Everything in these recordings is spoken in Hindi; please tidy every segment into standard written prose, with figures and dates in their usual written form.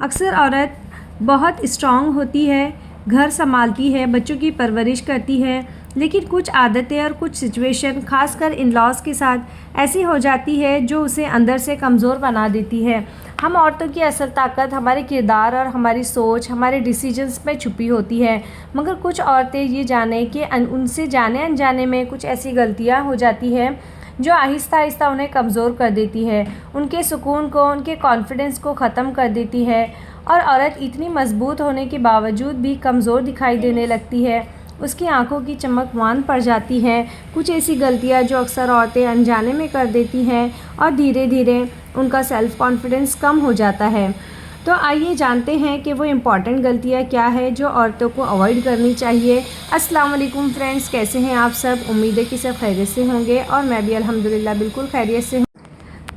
अक्सर औरत बहुत स्ट्रॉन्ग होती है, घर संभालती है, बच्चों की परवरिश करती है, लेकिन कुछ आदतें और कुछ सिचुएशन खासकर इन लॉज के साथ ऐसी हो जाती है जो उसे अंदर से कमज़ोर बना देती है। हम औरतों की असल ताकत हमारे किरदार और हमारी सोच, हमारे डिसीजंस में छुपी होती है, मगर कुछ औरतें ये जाने कि उनसे जाने अनजाने में कुछ ऐसी गलतियाँ हो जाती हैं जो आहिस्ता आहिस्ता उन्हें कमज़ोर कर देती है, उनके सुकून को, उनके कॉन्फिडेंस को ख़त्म कर देती है और औरत इतनी मजबूत होने के बावजूद भी कमज़ोर दिखाई देने लगती है। उसकी आंखों की चमक मांद पड़ जाती है। कुछ ऐसी गलतियां जो अक्सर औरतें अनजाने में कर देती हैं और धीरे धीरे उनका सेल्फ़ कॉन्फिडेंस कम हो जाता है। तो आइए जानते हैं कि वो इम्पॉर्टेंट गलतियाँ क्या है जो औरतों को अवॉइड करनी चाहिए। अस्सलाम वालेकुम फ्रेंड्स, कैसे हैं आप सब? उम्मीद है कि सब खैरियत से होंगे और मैं भी अल्हम्दुलिल्लाह बिल्कुल खैरियत से हूँ।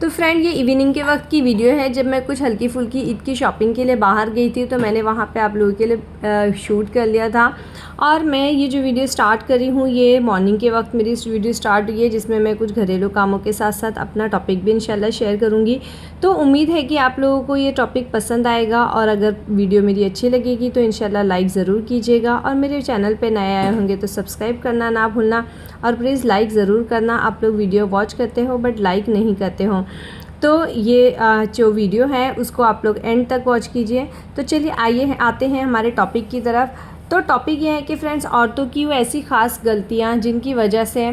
तो फ्रेंड, ये इवनिंग के वक्त की वीडियो है जब मैं कुछ हल्की फुल्की ईद की शॉपिंग के लिए बाहर गई थी, तो मैंने वहाँ पे आप लोगों के लिए शूट कर लिया था। और मैं ये जो वीडियो स्टार्ट करी हूँ ये मॉर्निंग के वक्त मेरी इस वीडियो स्टार्ट हुई है, जिसमें मैं कुछ घरेलू कामों के साथ साथ अपना टॉपिक भी इंशाल्लाह शेयर करूँगी। तो उम्मीद है कि आप लोगों को ये टॉपिक पसंद आएगा और अगर वीडियो मेरी अच्छी लगेगी तो इंशाल्लाह लाइक ज़रूर कीजिएगा और मेरे चैनल पर नए आए होंगे तो सब्सक्राइब करना ना भूलना और प्लीज़ लाइक ज़रूर करना। आप लोग वीडियो वॉच करते हो बट लाइक नहीं करते हो, तो ये जो वीडियो है उसको आप लोग एंड तक वॉच कीजिए। तो चलिए आइए आते हैं हमारे टॉपिक की तरफ। तो टॉपिक ये है कि फ्रेंड्स, औरतों की वो ऐसी ख़ास गलतियाँ जिनकी वजह से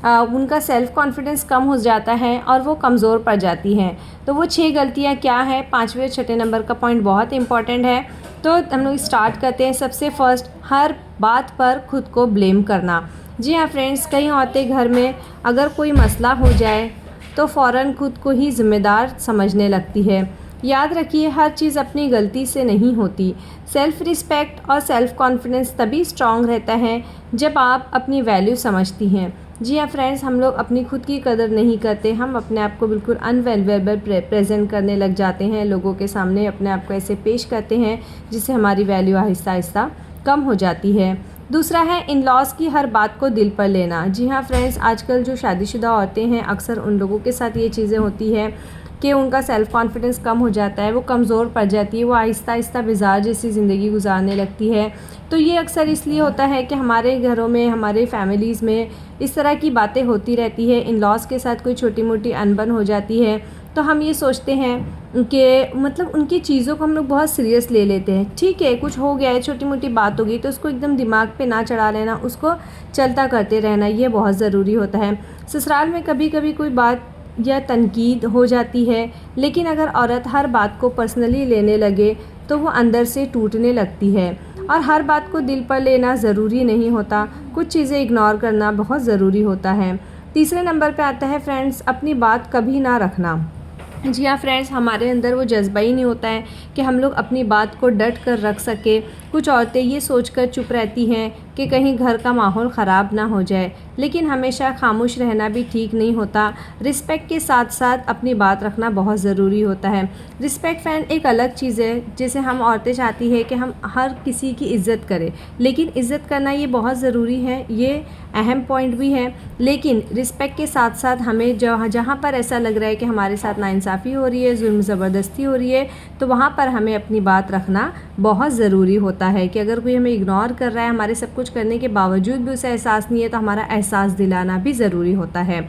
उनका सेल्फ़ कॉन्फिडेंस कम हो जाता है और वो कमज़ोर पड़ जाती हैं। तो वो 6 गलतियाँ क्या हैं? 5वें और 6ठे नंबर का पॉइंट बहुत इंपॉर्टेंट है। तो हम लोग स्टार्ट करते हैं। सबसे फर्स्ट, हर बात पर खुद को ब्लेम करना। जी हाँ फ्रेंड्स, कई औरतें घर में अगर कोई मसला हो जाए तो फ़ौरन खुद को ही ज़िम्मेदार समझने लगती है। याद रखिए, हर चीज़ अपनी गलती से नहीं होती। सेल्फ़ रिस्पेक्ट और सेल्फ़ कॉन्फिडेंस तभी स्ट्रॉन्ग रहता है जब आप अपनी वैल्यू समझती हैं। जी हाँ फ्रेंड्स, हम लोग अपनी खुद की कदर नहीं करते, हम अपने आप को बिल्कुल अनवैल्यूएबल प्रेजेंट करने लग जाते हैं, लोगों के सामने अपने आप को ऐसे पेश करते हैं जिससे हमारी वैल्यू आहिस्ता आहिस्ता कम हो जाती है। दूसरा है इन लॉज की हर बात को दिल पर लेना। जी हाँ फ्रेंड्स, आजकल जो शादीशुदा औरतें हैं अक्सर उन लोगों के साथ ये चीज़ें होती है कि उनका सेल्फ़ कॉन्फिडेंस कम हो जाता है, वो कमज़ोर पड़ जाती है, वो आहिस्ता आहिस्ता बेजार जैसी ज़िंदगी गुजारने लगती है। तो ये अक्सर इसलिए होता है कि हमारे घरों में, हमारे फैमिलीज़ में इस तरह की बातें होती रहती है। इन लॉज के साथ कोई छोटी मोटी अनबन हो जाती है तो हम ये सोचते हैं कि मतलब उनकी चीज़ों को हम लोग बहुत सीरियस ले लेते हैं। ठीक है, कुछ हो गया है, छोटी मोटी बात हो गई तो उसको एकदम दिमाग पे ना चढ़ा लेना, उसको चलता करते रहना, ये बहुत ज़रूरी होता है। ससुराल में कभी कभी कोई बात या तनकीद हो जाती है, लेकिन अगर औरत हर बात को पर्सनली लेने लगे तो वो अंदर से टूटने लगती है। और हर बात को दिल पर लेना ज़रूरी नहीं होता, कुछ चीज़ें इग्नोर करना बहुत ज़रूरी होता है। तीसरे नंबर पे आता है फ्रेंड्स, अपनी बात कभी ना रखना। जी हाँ फ्रेंड्स, हमारे अंदर वो जज्बा ही नहीं होता है कि हम लोग अपनी बात को डट कर रख सके। कुछ औरतें ये सोचकर चुप रहती हैं कि कहीं घर का माहौल ख़राब ना हो जाए, लेकिन हमेशा खामोश रहना भी ठीक नहीं होता। रिस्पेक्ट के साथ साथ अपनी बात रखना बहुत ज़रूरी होता है। रिस्पेक्ट फ्रेंड एक अलग चीज़ है, जैसे हम औरतें चाहती है कि हम हर किसी की इज़्ज़त करें, लेकिन इज़्ज़त करना ये बहुत ज़रूरी है, ये अहम पॉइंट भी है। लेकिन रिस्पेक्ट के साथ साथ हमें जहाँ पर ऐसा लग रहा है कि हमारे साथ नाइंसाफ़ी हो रही है, जुल्म ज़बरदस्ती हो रही है, तो वहाँ पर हमें अपनी बात रखना बहुत ज़रूरी होता है कि अगर कोई हमें इग्नोर कर रहा है, हमारे सब कुछ करने के बावजूद भी उसे एहसास नहीं है, तो हमारा एहसास दिलाना भी ज़रूरी होता है।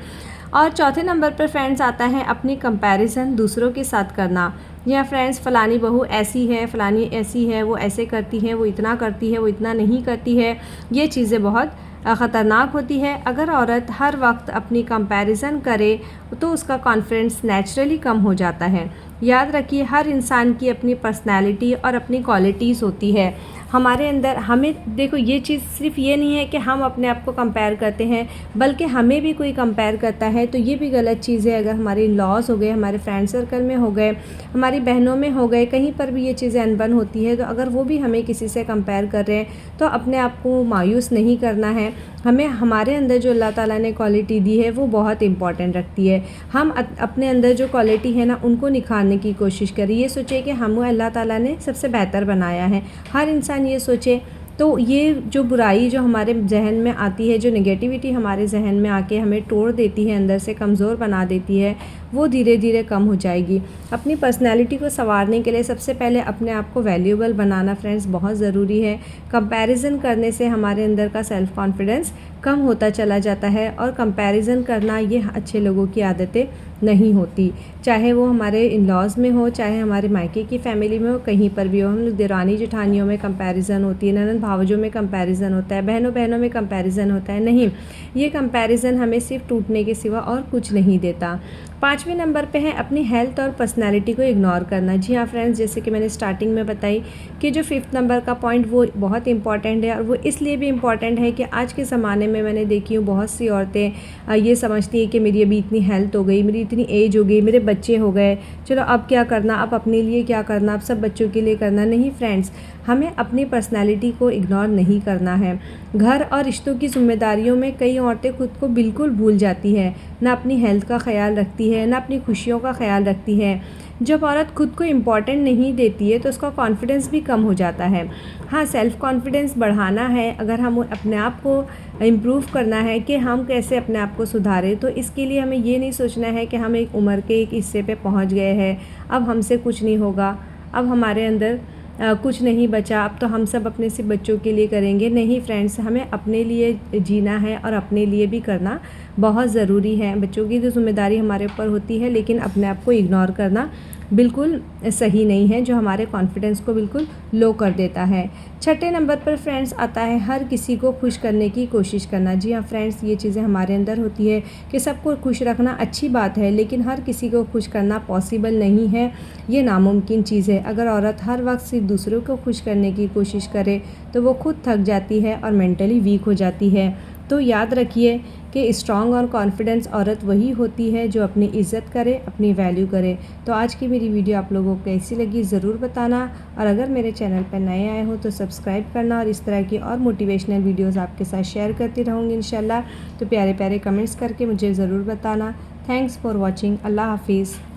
और चौथे नंबर पर फ्रेंड्स आता है अपनी कंपैरिजन दूसरों के साथ करना। या फ्रेंड्स, फ़लानी बहू ऐसी है, फ़लानी ऐसी है, वो ऐसे करती है, वो इतना करती है, वो इतना नहीं करती है, ये चीज़ें बहुत ख़तरनाक होती है। अगर औरत हर वक्त अपनी कंपैरिजन करे तो उसका कॉन्फिडेंस नेचुरली कम हो जाता है। याद रखिए, हर इंसान की अपनी पर्सनैलिटी और अपनी क्वालिटीज़ होती है। हमारे अंदर हमें देखो, ये चीज़ सिर्फ ये नहीं है कि हम अपने आप को कंपेयर करते हैं, बल्कि हमें भी कोई कंपेयर करता है तो ये भी गलत चीज़ है। अगर हमारे लॉस हो गए, हमारे फ्रेंड सर्कल में हो गए, हमारी बहनों में हो गए, कहीं पर भी ये चीज़ें अनबन होती है, तो अगर वो भी हमें किसी से कंपेयर कर रहे हैं तो अपने आप को मायूस नहीं करना है। हमें हमारे अंदर जो अल्लाह ताला ने क्वालिटी दी है वो बहुत इंपॉर्टेंट रखती है। हम अपने अंदर जो क्वालिटी है ना, उनको निखारने की कोशिश करें। ये सोचे कि हमें अल्लाह ताला ने सबसे बेहतर बनाया है, हर इंसान ये सोचे, तो ये जो बुराई जो हमारे जहन में आती है, जो नेगेटिविटी हमारे जहन में आके हमें तोड़ देती है, अंदर से कमज़ोर बना देती है, वो धीरे धीरे कम हो जाएगी। अपनी पर्सनैलिटी को संवारने के लिए सबसे पहले अपने आप को वैल्यूएबल बनाना फ्रेंड्स बहुत ज़रूरी है। कंपैरिजन करने से हमारे अंदर का सेल्फ़ कॉन्फिडेंस कम होता चला जाता है, और कंपैरिजन करना ये अच्छे लोगों की आदतें नहीं होती, चाहे वो हमारे इन लॉज़ में हो, चाहे हमारे मायके की फ़ैमिली में हो, कहीं पर भी हो। हम लोग देरानी जेठानियों में कंपैरिजन होती है, ननद भावजों में कंपैरिजन होता है, बहनों बहनों में कंपैरिजन होता है। नहीं, ये कंपैरिजन हमें सिर्फ टूटने के सिवा और कुछ नहीं देता। 5वें नंबर पे है अपनी हेल्थ और पर्सनैलिटी को इग्नोर करना। जी हाँ फ्रेंड्स, जैसे कि मैंने स्टार्टिंग में बताई कि जो 5th नंबर का पॉइंट वो बहुत इंपॉर्टेंट है, और वो इसलिए भी इम्पॉर्टेंट है कि आज के ज़माने में मैंने देखी हूँ बहुत सी औरतें ये समझती हैं कि मेरी अभी इतनी हेल्थ हो गई, मेरी इतनी एज हो गई, मेरे बच्चे हो गए, चलो अब क्या करना, अब अपने लिए क्या करना, अब सब बच्चों के लिए करना। नहीं फ्रेंड्स, हमें अपनी पर्सनैलिटी को इग्नोर नहीं करना है। घर और रिश्तों की जिम्मेदारियों में कई औरतें खुद को बिल्कुल भूल जाती है, ना अपनी हेल्थ का ख्याल रखती है, ना अपनी खुशियों का ख्याल रखती है। जब औरत खुद को इम्पॉर्टेंट नहीं देती है तो उसका कॉन्फिडेंस भी कम हो जाता है। हाँ, सेल्फ़ कॉन्फिडेंस बढ़ाना है, अगर हम अपने आप को इम्प्रूव करना है कि हम कैसे अपने आप को सुधारें, तो इसके लिए हमें ये नहीं सोचना है कि हम एक उम्र के एक हिस्से पे पहुंच गए हैं, अब हमसे कुछ नहीं होगा, अब हमारे अंदर कुछ नहीं बचा, अब तो हम सब अपने सिर्फ बच्चों के लिए करेंगे। नहीं फ्रेंड्स, हमें अपने लिए जीना है और अपने लिए भी करना बहुत ज़रूरी है। बच्चों की तो जिम्मेदारी हमारे ऊपर होती है, लेकिन अपने आप को इग्नोर करना बिल्कुल सही नहीं है, जो हमारे कॉन्फिडेंस को बिल्कुल लो कर देता है। 6ठे नंबर पर फ्रेंड्स आता है हर किसी को खुश करने की कोशिश करना। जी हाँ फ्रेंड्स, ये चीज़ें हमारे अंदर होती है कि सबको खुश रखना अच्छी बात है, लेकिन हर किसी को खुश करना पॉसिबल नहीं है, ये नामुमकिन चीज़ है। अगर औरत हर वक्त सिर्फ दूसरों को खुश करने की कोशिश करे तो वो खुद थक जाती है और मेंटली वीक हो जाती है। तो याद रखिए कि स्ट्रॉन्ग और कॉन्फिडेंस औरत वही होती है जो अपनी इज़्ज़त करे, अपनी वैल्यू करे। तो आज की मेरी वीडियो आप लोगों को कैसी लगी ज़रूर बताना, और अगर मेरे चैनल पर नए आए हो तो सब्सक्राइब करना, और इस तरह की और मोटिवेशनल वीडियोस आपके साथ शेयर करती रहूँगी इंशाल्लाह। तो प्यारे प्यारे कमेंट्स करके मुझे ज़रूर बताना। Thanks for watching. अल्लाह हाफिज़।